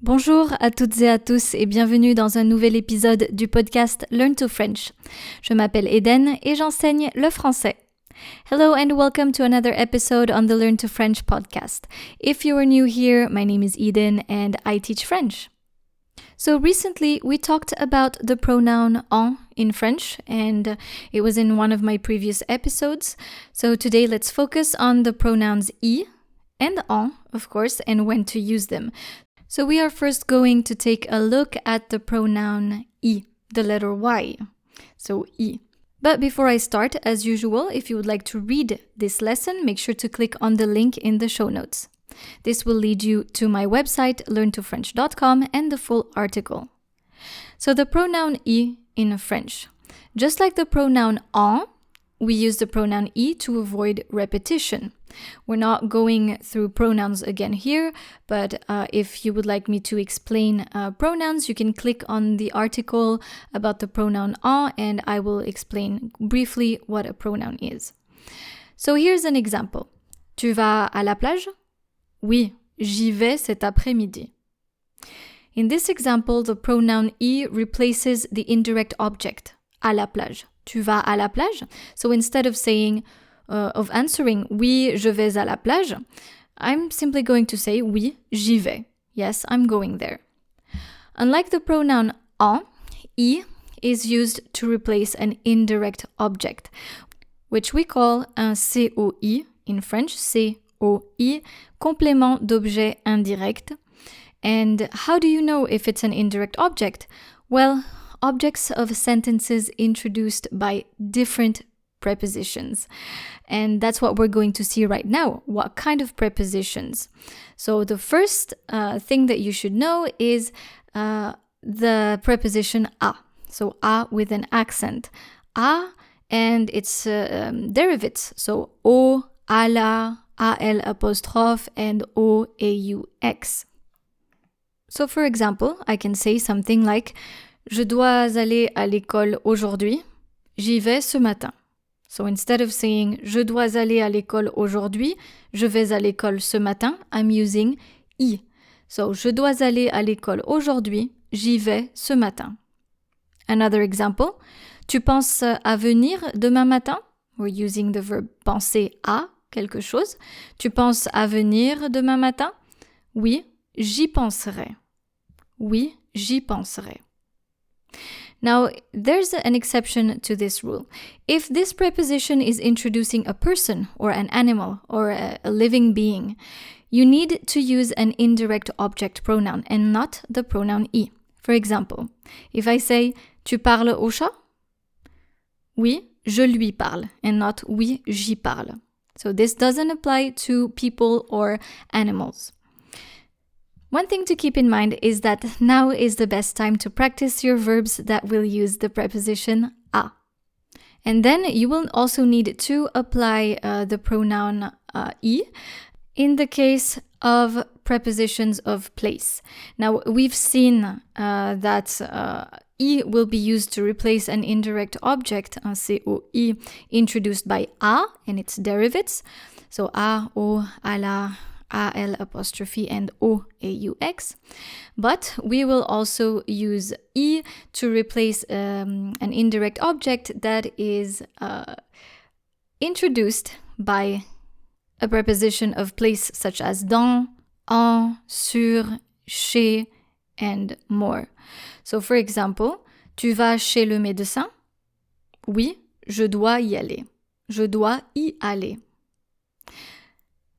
Bonjour à toutes et à tous et bienvenue dans un nouvel épisode du podcast Learn to French. Je m'appelle Eden et j'enseigne le français. Hello and welcome to another episode on the Learn to French podcast. If you are new here, my name is Eden and I teach French. So recently we talked about the pronoun en in French and it was in one of my previous episodes. So today let's focus on the pronouns I and en, of course, and when to use them. So we are first going to take a look at the pronoun I, the letter Y. So I. But before I start, as usual, if you would like to read this lesson, make sure to click on the link in the show notes. This will lead you to my website, learntofrench.com, and the full article. So the pronoun I in French. Just like the pronoun en, we use the pronoun I to avoid repetition. We're not going through pronouns again here, but if you would like me to explain pronouns, you can click on the article about the pronoun en and I will explain briefly what a pronoun is. So here's an example. Tu vas à la plage? Oui, j'y vais cet après-midi. In this example, the pronoun I replaces the indirect object, à la plage. Tu vas à la plage? So instead of saying, of answering, oui, je vais à la plage, I'm simply going to say, oui, j'y vais. Yes, I'm going there. Unlike the pronoun en, I is used to replace an indirect object, which we call un COI, in French, COI, complément d'objet indirect. And how do you know if it's an indirect object? Well, objects of sentences introduced by different prepositions. And that's what we're going to see right now. What kind of prepositions? So the first thing that you should know is the preposition a. So a with an accent. A and its derivatives. So o, a la, al apostrophe, and o, aux. So for example, I can say something like Je dois aller à l'école aujourd'hui. J'y vais ce matin. So instead of saying Je dois aller à l'école aujourd'hui, je vais à l'école ce matin, I'm using I. So je dois aller à l'école aujourd'hui, j'y vais ce matin. Another example. Tu penses à venir demain matin? We're using the verb penser à quelque chose. Tu penses à venir demain matin? Oui, j'y penserai. Oui, j'y penserai. Now, there's an exception to this rule. If this preposition is introducing a person or an animal or a living being, you need to use an indirect object pronoun and not the pronoun I. For example, if I say Tu parles au chat? Oui, je lui parle and not oui, j'y parle. So this doesn't apply to people or animals. One thing to keep in mind is that now is the best time to practice your verbs that will use the preposition a. And then you will also need to apply the pronoun I in the case of prepositions of place. Now, we've seen that I will be used to replace an indirect object, un COI, introduced by a and its derivatives. So a, o, a la, al apostrophe and o, aux. But we will also use I to replace an indirect object that is introduced by a preposition of place such as dans, en, sur, chez, and more. So for example, tu vas chez le médecin? Oui, je dois y aller. Je dois y aller.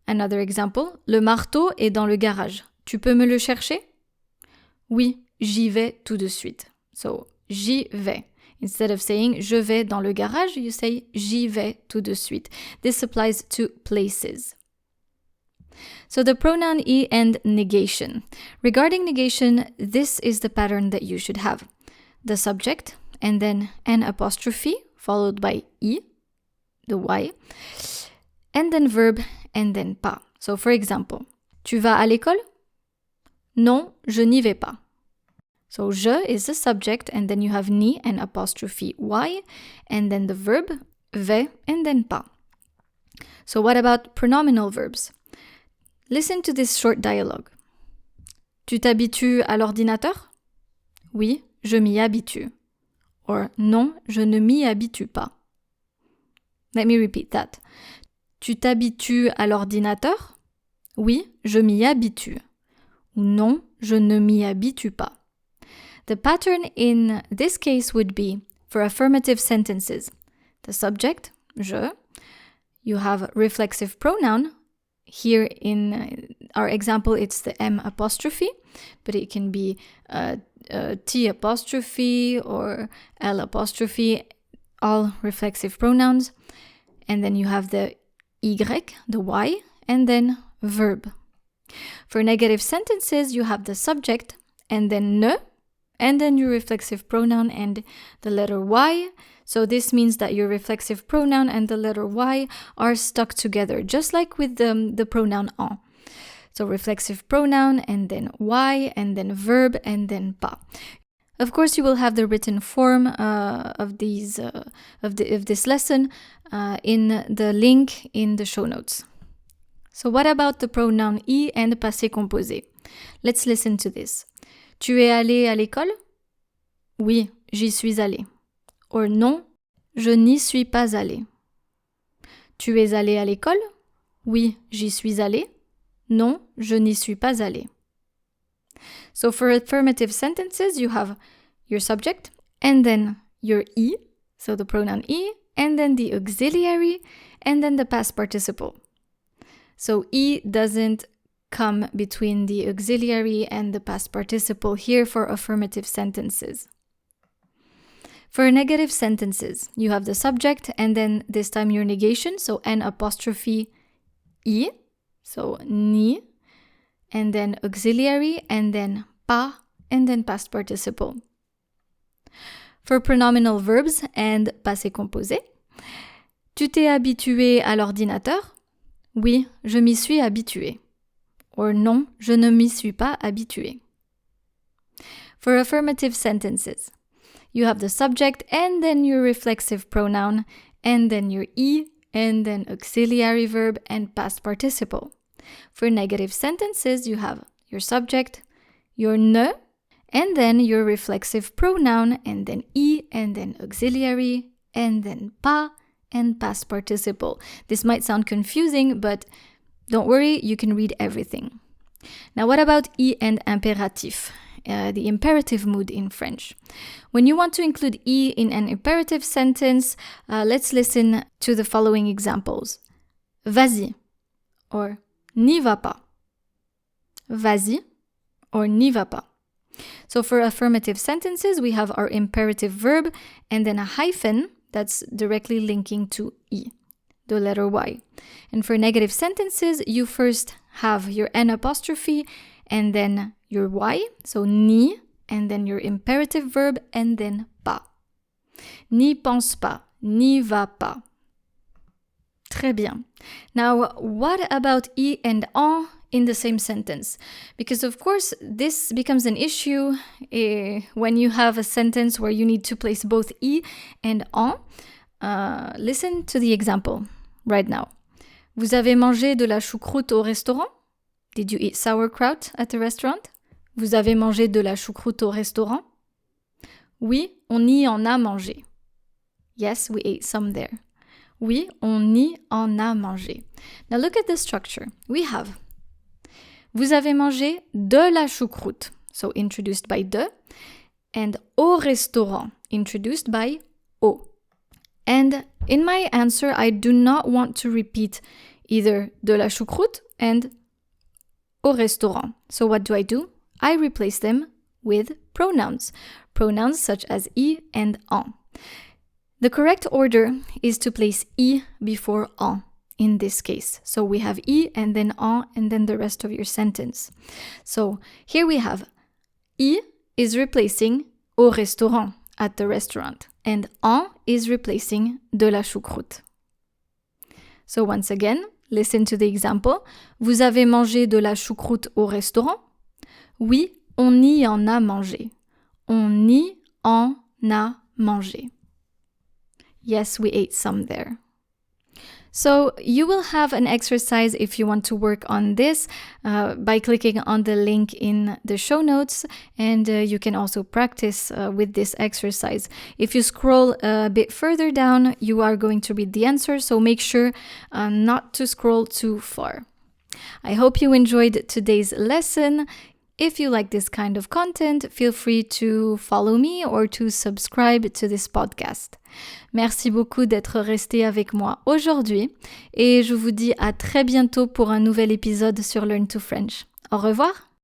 Another example, le marteau est dans le garage. Tu peux me le chercher? Oui, j'y vais tout de suite. So, j'y vais. Instead of saying je vais dans le garage, you say j'y vais tout de suite. This applies to places. So the pronoun I and negation. Regarding negation, this is the pattern that you should have. The subject, and then an apostrophe, followed by I, the Y, and then verb, and then pas. So for example, tu vas à l'école? Non, je n'y vais pas. So je is the subject, and then you have ni and apostrophe Y, and then the verb, vais, and then pas. So what about pronominal verbs? Listen to this short dialogue. Tu t'habitues à l'ordinateur? Oui, je m'y habitue. Or, non, je ne m'y habitue pas. Let me repeat that. Tu t'habitues à l'ordinateur? Oui, je m'y habitue. Ou non, je ne m'y habitue pas. The pattern in this case would be for affirmative sentences. The subject, je. You have reflexive pronoun. Here in our example, it's the M apostrophe, but it can be T apostrophe or L apostrophe, all reflexive pronouns. And then you have the Y, the Y, and then verb. For negative sentences, you have the subject, and then ne, and then your reflexive pronoun and the letter Y. So this means that your reflexive pronoun and the letter Y are stuck together, just like with the pronoun en. So reflexive pronoun and then Y and then verb and then pas. Of course, you will have the written form of this lesson in the link in the show notes. So what about the pronoun I and passé composé? Let's listen to this. Tu es allé à l'école? Oui, j'y suis allé. Or non, je n'y suis pas allé. Tu es allé à l'école? Oui, j'y suis allé. Non, je n'y suis pas allé. So for affirmative sentences, you have your subject and then your I, so the pronoun I, and then the auxiliary, and then the past participle. So I doesn't come between the auxiliary and the past participle here for affirmative sentences. For negative sentences, you have the subject and then this time your negation, so N apostrophe I, so ni, and then auxiliary, and then pas, and then past participle. For pronominal verbs and passé composé, tu t'es habitué à l'ordinateur? Oui, je m'y suis habitué. Or non, je ne m'y suis pas habitué. For affirmative sentences, you have the subject and then your reflexive pronoun, and then your I, and then auxiliary verb and past participle. For negative sentences, you have your subject, your ne, and then your reflexive pronoun, and then I, and then auxiliary, and then pas, and past participle. This might sound confusing, but don't worry, you can read everything. Now, what about I and impératif? The imperative mood in French. When you want to include I in an imperative sentence, let's listen to the following examples. Vas-y, or n'y va pas. Vas-y, or n'y va pas. So for affirmative sentences, we have our imperative verb and then a hyphen that's directly linking to I, the letter Y. And for negative sentences, you first have your N apostrophe and then your Y, so ni, and then your imperative verb, and then pas. N'y pense pas, n'y va pas. Très bien. Now, what about I and en in the same sentence? Because of course, this becomes an issue when you have a sentence where you need to place both I and en. Listen to the example right now. Vous avez mangé de la choucroute au restaurant? Did you eat sauerkraut at the restaurant? Vous avez mangé de la choucroute au restaurant? Oui, on y en a mangé. Yes, we ate some there. Oui, on y en a mangé. Now look at the structure. We have vous avez mangé de la choucroute, so introduced by de, and au restaurant, introduced by au. And in my answer, I do not want to repeat either de la choucroute and au restaurant. So what do? I replace them with pronouns. Pronouns such as I and en. The correct order is to place I before en in this case. So we have I and then en and then the rest of your sentence. So here we have I is replacing au restaurant, at the restaurant, and en is replacing de la choucroute. So once again, listen to the example. Vous avez mangé de la choucroute au restaurant? Oui, on y en a mangé. On y en a mangé. Yes, we ate some there. So you will have an exercise if you want to work on this by clicking on the link in the show notes, and you can also practice with this exercise. If you scroll a bit further down, you are going to read the answer, so make sure not to scroll too far. I hope you enjoyed today's lesson. If you like this kind of content, feel free to follow me or to subscribe to this podcast. Merci beaucoup d'être resté avec moi aujourd'hui et je vous dis à très bientôt pour un nouvel épisode sur Learn to French. Au revoir!